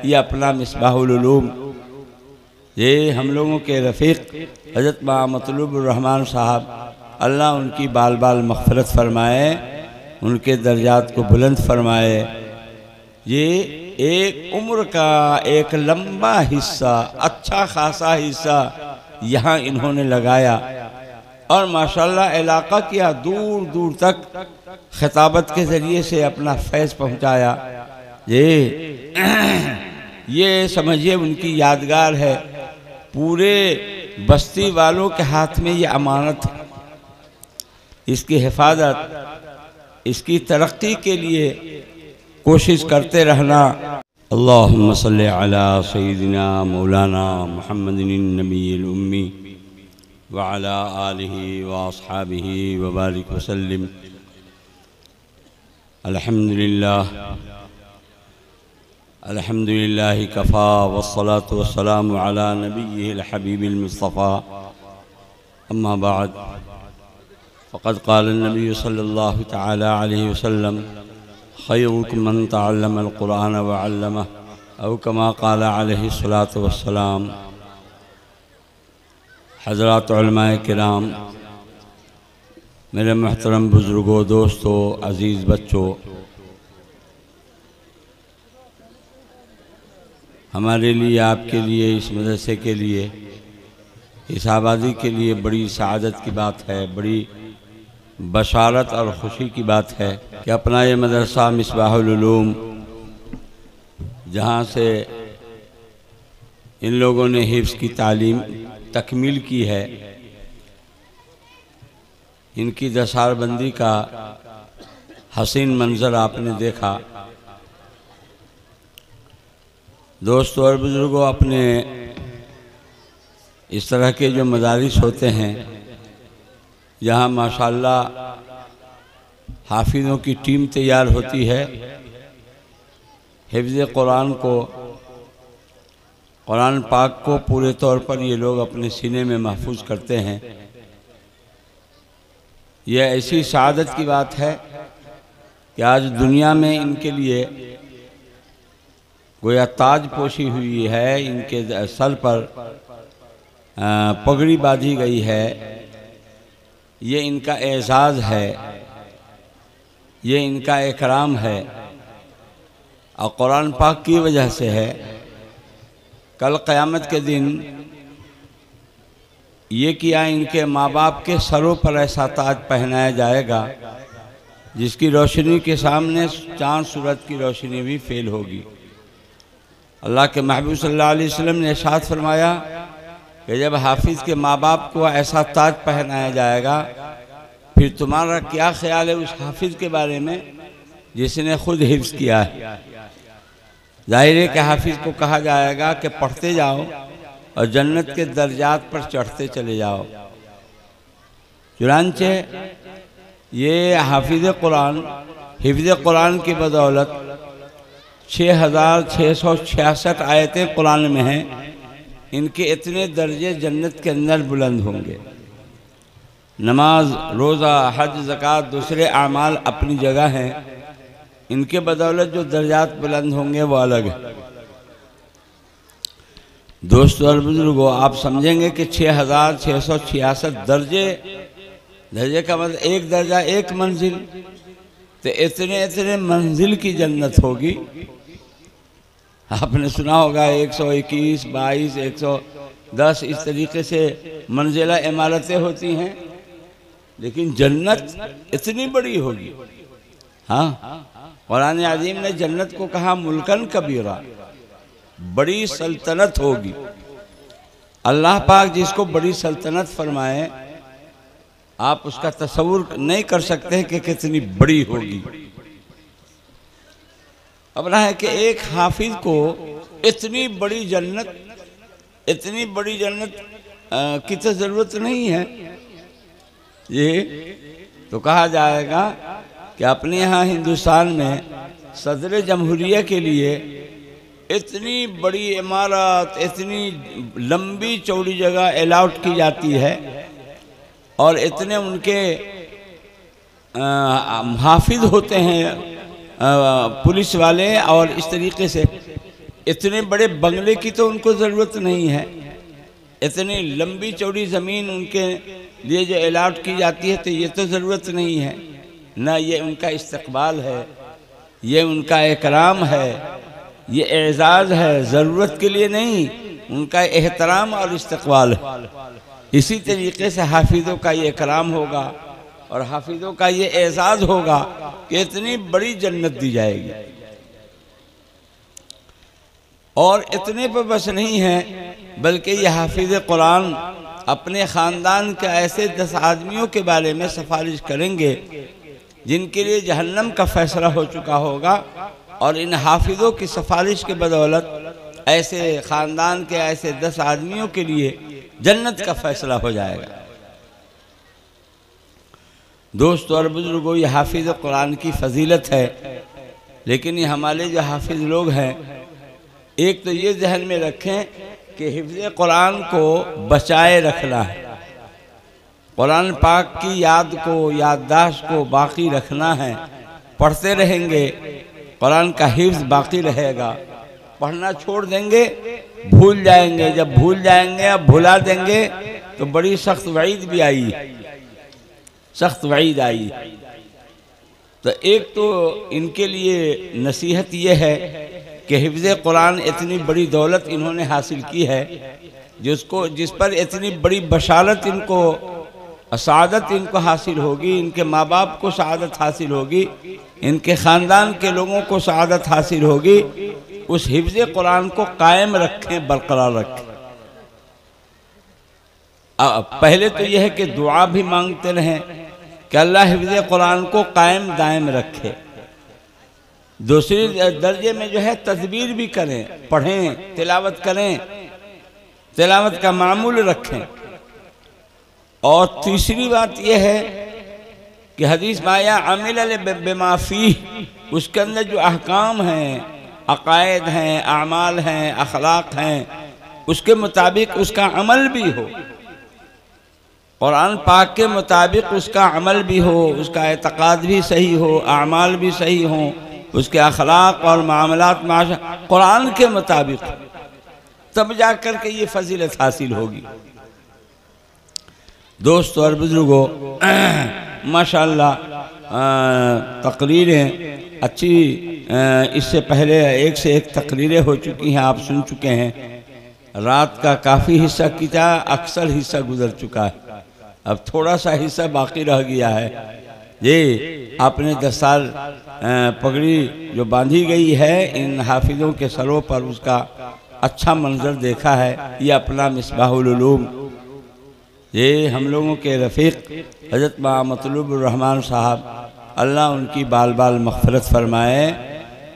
ये अपना मिसबाहुल उलूम, ये हम लोगों के रफ़ीक हज़रत मतलूबुर रहमान साहब, अल्लाह उनकी बाल बाल मग़फ़िरत फ़रमाए, उनके दर्जात को बुलंद फ़रमाए। ये एक उम्र का एक लंबा हिस्सा, अच्छा खासा हिस्सा यहाँ इन्होंने लगाया और माशाल्लाह इलाका किया, दूर दूर तक खिताबत के ज़रिए से अपना फैज़ पहुँचाया। ये समझिए उनकी यादगार है, पूरे बस्ती वालों के हाथ में ये अमानत है। इसकी हिफाजत, इसकी तरक्की के लिए कोशिश करते रहना। अल्लाहुम्मा सल्ली अला सय्यिदिना मौलाना मुहम्मदिन नबिय्यिल उम्मी व अला आलिहि व अस्हाबिहि व बारिक वसल्लिम। अल्हम्दुलिल्लाह अल्हम्दुलिल्लाहि कफ़ा वस्सलातु वस्सलामु अला नबिय्यिल हबीबिल मुस्तफ़ा। अम्मा बाद फ़क़द क़ाल नबी सल्लल्लाहु तआला अलैहि वसल्लम खैरुकुम मन तअल्लमल क़ुरआन व अल्लमह औ कमा क़ाल अलैहि सलातु वस्सलाम। हज़रात उलमाए किराम, मेरे मोहतरम बुज़ुर्गों, दोस्तों, अज़ीज़ बच्चों, हमारे लिए, आपके लिए, इस मदरसे के लिए, इस आबादी के लिए बड़ी सआदत की बात है, बड़ी बशारत और ख़ुशी की बात है कि अपना ये मदरसा मिसबाहुल उलूम, जहाँ से इन लोगों ने हिफ्ज़ की तालीम तकमील की है, इनकी दसारबंदी का हसीन मंज़र आपने देखा। दोस्तों और बुज़ुर्गों, अपने इस तरह के जो मदारिस होते हैं, जहाँ माशाअल्लाह हाफिज़ों की टीम तैयार होती है, हिफ्ज़ कुरान को, कुरान पाक को पूरे तौर पर ये लोग अपने सीने में महफूज करते हैं। यह ऐसी सआदत की बात है कि आज दुनिया में इनके लिए गोया ताज पोशी हुई है, इनके सर पर पगड़ी बांधी गई है। ये इनका एजाज़ है, ये इनका इकराम है और कुरान पाक की वजह से है। कल क़यामत के दिन ये किया इनके माँ बाप के सरों पर ऐसा ताज पहनाया जाएगा जिसकी रोशनी के सामने चाँद सूरज की रोशनी भी फेल होगी। अल्लाह के महबूब सल्लल्लाहु अलैहि वसल्लम ने इरशाद फरमाया कि जब हाफिज़ के माँ बाप को ऐसा ताज पहनाया जाएगा, फिर तुम्हारा क्या ख्याल है उस हाफिज़ के बारे में जिसने खुद हिफ्ज़ किया है। ज़ाहिर है कि हाफिज़ को कहा जाएगा कि पढ़ते जाओ और जन्नत के दर्जात पर चढ़ते चले जाओ। चुनांचे ये हाफिज़ कुरान, हिफ्ज़ कुरान की बदौलत 6666 आयतें कुरान में हैं, इनके इतने दर्जे जन्नत के अंदर बुलंद होंगे। नमाज, रोज़ा, हज, ज़कात, दूसरे आमाल अपनी जगह हैं, इनके बदौलत जो दर्जात बुलंद होंगे वो अलग है। दोस्तों और बुजुर्गों, आप समझेंगे कि 6666 दर्जे का मतलब एक दर्जा एक मंजिल, तो इतने इतने मंजिल की जन्नत होगी। आपने सुना होगा 121, 22, 110 इस तरीके से मंजिला इमारतें होती हैं, लेकिन जन्नत इतनी बड़ी होगी। हाँ, कुरान अज़ीम ने जन्नत को कहा मुल्कन कबीरा, बड़ी सल्तनत होगी। अल्लाह पाक जिसको बड़ी सल्तनत फरमाए, आप उसका तसव्वुर नहीं कर सकते कि कितनी बड़ी होगी। अब रहा है कि एक हाफिज को इतनी बड़ी जन्नत की तो ज़रूरत नहीं है। ये तो कहा जाएगा कि अपने यहाँ हिंदुस्तान में सदर जमहूरिया के लिए इतनी बड़ी इमारत, इतनी लंबी चौड़ी जगह अलाउट की जाती है और इतने उनके हाफिज होते हैं पुलिस वाले और इस तरीके से इतने बड़े बंगले की तो उनको ज़रूरत नहीं है, इतनी लंबी चौड़ी ज़मीन उनके लिए जो अलाट की जाती है तो ये तो ज़रूरत नहीं है ना। ये उनका इस्तकबाल है, ये उनका इकराम है, ये एजाज़ है, ज़रूरत के लिए नहीं, उनका एहतराम और इस्तकबाल है। इसी तरीके से हाफिज़ों का ये इकराम होगा और हाफिज़ों का ये एजाज़ होगा कि इतनी बड़ी जन्नत दी जाएगी। और इतने पर बस नहीं है, बल्कि ये हाफिज़ कुरान अपने ख़ानदान के ऐसे 10 आदमियों के बारे में सिफारिश करेंगे जिनके लिए जहन्नम का फैसला हो चुका होगा, और इन हाफिज़ों की सिफारिश के बदौलत ऐसे ख़ानदान के ऐसे 10 आदमियों के लिए जन्नत का फैसला हो जाएगा। दोस्तों और बुजुर्गों, ये हाफिज़ कुरान की फजीलत है। लेकिन ये हमारे जो हाफिज़ लोग हैं, एक तो ये जहन में रखें कि हिफ्ज़ कुरान को बचाए रखना है, कुरान पाक की याद को, याददाश्त को बाकी रखना है। पढ़ते रहेंगे, कुरान का हिफ्ज़ बाकी रहेगा। पढ़ना छोड़ देंगे, भूल जाएंगे। जब भूल जाएंगे, अब भुला देंगे तो बड़ी सख्त वईद भी आई, सख्त वईद आई। तो एक तो इनके लिए नसीहत ये है कि हिफ्ज़ कुरान इतनी बड़ी दौलत इन्होंने हासिल की है, जिस पर इतनी बड़ी बशारत इनको, सादत इनको हासिल होगी, इनके माँ बाप को सादत हासिल होगी, इनके ख़ानदान के लोगों को सादत हासिल होगी। उस हिफ्ज़ कुरान को कायम रखें, बरकरार रखें। पहले तो यह है कि दुआ भी मांगते रहें कि अल्लाह हिफ्ज़ कुरान को कायम दायम रखे। दूसरी दर्जे में जो है तदबीर भी करें, पढ़ें, तिलावत करें, तिलावत का मामूल रखें। और तीसरी बात यह है कि हदीस माया अमिल बेमाफ़ी, उसके अंदर जो अहकाम हैं, अक़ायद हैं, आमाल हैं, अखलाक हैं, उसके मुताबिक उसका अमल भी हो, कुरान पाक के मुताबिक उसका अमल भी हो, उसका एतक़ाद भी सही हो, आमाल भी सही हो, उसके अखलाक और मामलात माशा कुरान के मुताबिक, तब जा कर के ये फजीलत हासिल होगी। दोस्तों और बुजुर्गों, माशाअल्लाह तकरीरें अच्छी, इससे पहले एक से एक तकरीरें हो चुकी हैं, आप सुन चुके हैं। रात का काफ़ी हिस्सा किया, अक्सर हिस्सा गुजर चुका है, अब थोड़ा सा हिस्सा बाकी रह गया है। ये आपने 10 साल पगड़ी जो बांधी गई है इन हाफिज़ों के सरों पर, उसका अच्छा मंजर देखा है। ये अपना मिसबाहुल उलूम, ये हम लोगों के रफ़ीक हज़रत मतलूबुर रहमान साहब, अल्लाह उनकी बाल बाल मग़फ़िरत फरमाए,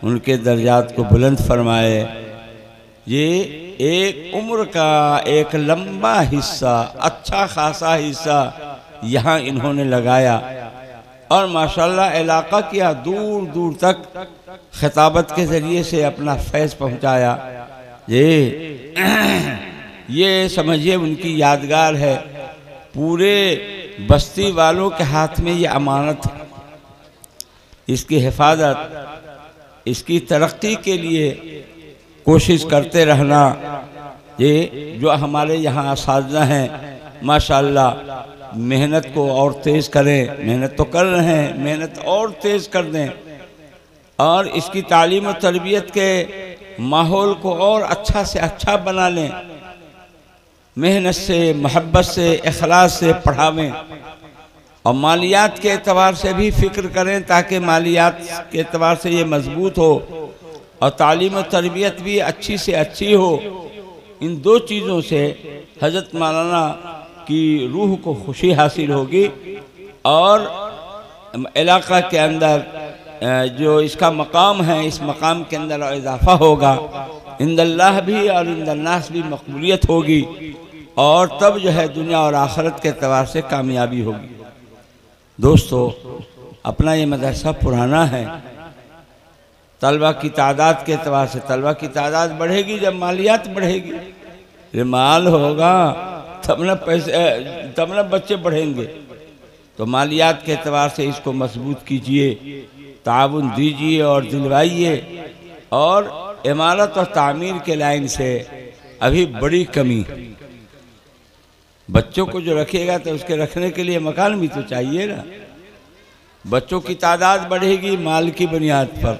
उनके दर्जात को बुलंद फरमाए। ये एक उम्र का एक लंबा हिस्सा, अच्छा खासा हिस्सा यहाँ इन्होंने लगाया और माशाल्लाह इलाका किया, दूर दूर तक खिताबत के ज़रिए से अपना फैज़ पहुँचाया। ये समझिए उनकी यादगार है, पूरे बस्ती वालों के हाथ में ये अमानत है। इसकी हिफाजत, इसकी तरक्की के लिए कोशिश करते रहना। ये जो हमारे यहाँ असातिज़ा हैं माशाअल्लाह, मेहनत को और तेज़ करें, मेहनत तो कर रहे हैं, मेहनत और तेज़ कर दें और इसकी तालीम और तरबियत के माहौल को और अच्छा से अच्छा बना लें। मेहनत से, मोहब्बत से, इखलास से पढ़ावें और मालियात के एतबार से भी फ़िक्र करें ताकि मालियात के एतबार से ये मजबूत हो और तालीम और तरबियत भी अच्छी से अच्छी हो। इन दो चीज़ों से हज़रत मौलाना की रूह को खुशी हासिल होगी और इलाक़ा के अंदर जो इसका मकाम है, इस मकाम के अंदर इजाफ़ा होगा, इंदल्लाह भी और इंदन्नास भी मकबूलियत होगी और तब जो है दुनिया और आखिरत के एतबार से कामयाबी होगी। दोस्तों, अपना ये मदरसा पुराना है, तलबा की तादाद के एतबार से तलबा की तादाद बढ़ेगी जब मालियात बढ़ेगी। ये माल होगा तब न पैसे, तब न बच्चे बढ़ेंगे। तो मालियात के एतबार से इसको मजबूत कीजिए, ताउन दीजिए और दिलवाइए और इमारत और तामीर के लाइन से अभी बड़ी कमी। बच्चों को जो रखेगा तो उसके रखने के लिए मकान भी तो चाहिए ना। बच्चों की तादाद बढ़ेगी माल की बुनियाद पर,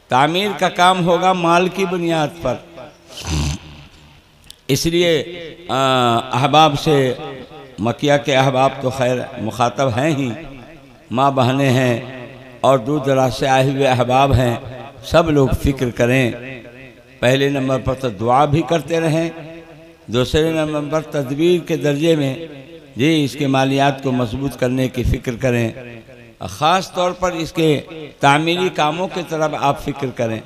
तामीर का काम होगा माल की बुनियाद पर। इसलिए अहबाब से, मकिया के अहबाब तो खैर मुखातब हैं ही, माँ बहनें हैं और दूर दराज से आए हुए अहबाब हैं, सब लोग फिक्र करें। पहले नंबर पर तो दुआ भी करते रहें, दूसरे नंबर पर तदबीर के दर्जे में जी इसके मालियात को मजबूत करने की फ़िक्र करें। ख़ास तौर पर इसके तामीरी कामों की तरफ आप फिक्र करें।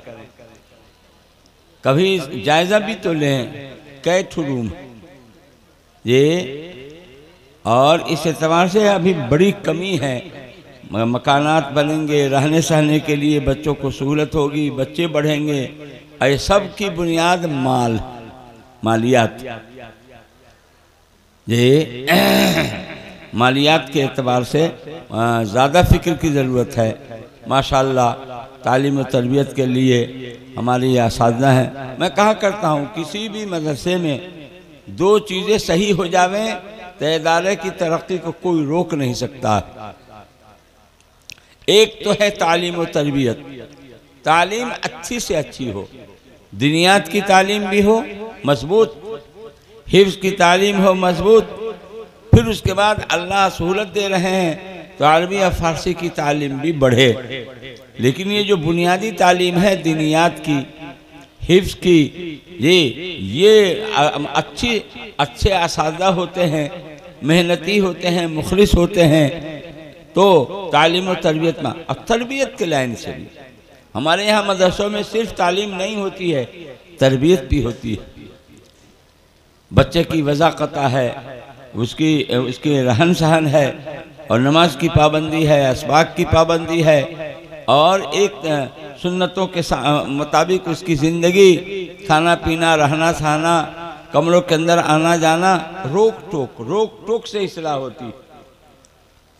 कभी जायज़ा भी तो लें कै ठो रूम ये, और इस एतबार से अभी बड़ी कमी है। मकानात बनेंगे, रहने सहने के लिए बच्चों को सहूलत होगी, बच्चे बढ़ेंगे, ये सब की बुनियाद मालियात। ये मालियात के एतबार से ज़्यादा फ़िक्र की ज़रूरत है। माशाअल्लाह तालीम और तरबियत के लिए हमारी असातिज़ा हैं। मैं कहा करता हूँ किसी भी मदरसे में दो चीज़ें सही हो जावें तो इदारे की तरक्की को कोई रोक नहीं सकता। एक तो है तालीम और तरबियत, तालीम अच्छी से अच्छी हो, दुनियात की तालीम भी हो मजबूत, हिफ्ज़ की तालीम हो मजबूत, फिर उसके बाद अल्लाह सहूलत दे रहे हैं तो अरबी और फ़ारसी की तालीम भी बढ़े। लेकिन ये जो बुनियादी तालीम है दुनियात की, हिफ्ज़ की, ये अच्छे असातिज़ा होते हैं, मेहनती होते हैं, मुखलिस होते हैं, तो तालीम और तरबियत में, अब तरबियत के लाइन से भी हमारे यहाँ मदरसों में सिर्फ तालीम नहीं होती है, तरबियत भी होती है। बच्चे की वज़ाक़ता है, उसकी रहन सहन है, और नमाज की पाबंदी है, असबाक की पाबंदी है, और एक सुन्नतों के मुताबिक उसकी ज़िंदगी, खाना पीना, रहना सहना, कमरों के अंदर आना जाना, रोक टोक से इस्लाह होती है,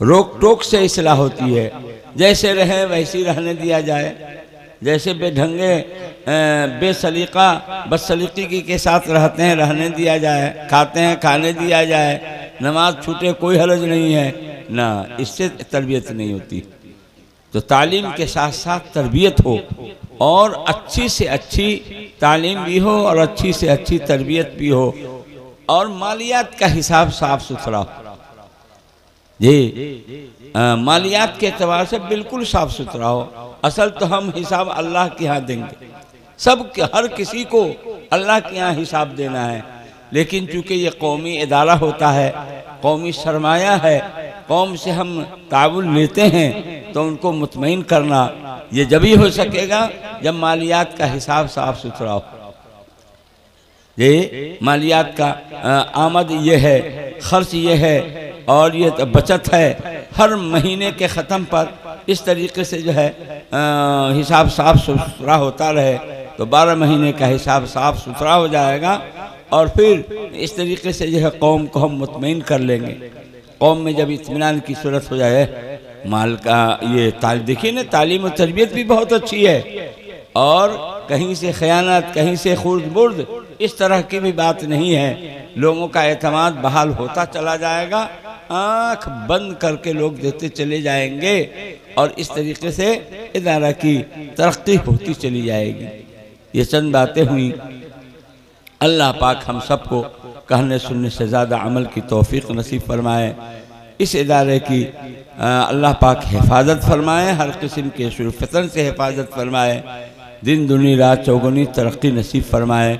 रोक टोक से इस्लाह होती है। जैसे रहे वैसी रहने दिया जाए, जैसे बेढंगे बेसलीका बदसलीकी के साथ रहते हैं रहने दिया जाए, खाते हैं खाने दिया जाए, नमाज छूटे कोई हर्ज नहीं है ना, इससे तरबियत नहीं होती। तो तालीम के साथ साथ तरबियत हो, और अच्छी से अच्छी तालीम भी हो और अच्छी से अच्छी तरबियत भी हो, और मालियात का हिसाब साफ सुथरा हो। जी मालियात के एतबार से बिल्कुल साफ सुथरा हो। असल तो हम हिसाब अल्लाह के यहाँ देंगे, हर किसी को अल्लाह के यहाँ हिसाब देना है। लेकिन चूँकि ये कौमी इदारा होता है, कौमी सरमाया है, कौम से हम ताउन लेते हैं, तो उनको मुतमईन करना ये जब ही हो सकेगा जब मालियात का हिसाब साफ सुथरा हो। ये मालियात का आमद ये है, खर्च ये है, और ये तो बचत है। हर महीने के ख़त्म पर इस तरीके से जो है हिसाब साफ सुथरा होता रहे तो 12 महीने का हिसाब साफ सुथरा हो जाएगा, और फिर इस तरीके से जो है कौम को हम मुतमईन कर लेंगे। कौम में जब इत्मीनान की सूरत हो जाए, माल का ये देखिए ना, तालीम और तरबियत भी बहुत अच्छी है, और कहीं से खयानत, कहीं से खुर्द बुर्द, इस तरह की भी बात नहीं है। लोगों का एतमाद बहाल होता चला जाएगा, आँख बंद करके लोग देते चले जाएंगे, और इस तरीके से इदारा की तरक्की होती चली जाएगी। ये चंद बातें हुई। अल्लाह पाक हम सबको कहने सुनने से ज़्यादा अमल की तौफीक नसीब फरमाए। इस इदारे की अल्लाह पाक हिफाजत फरमाए, हर किस्म के शुरू फितन से हिफाजत फरमाए, दिन दुनी रात चौगुनी तरक्की नसीब फरमाए।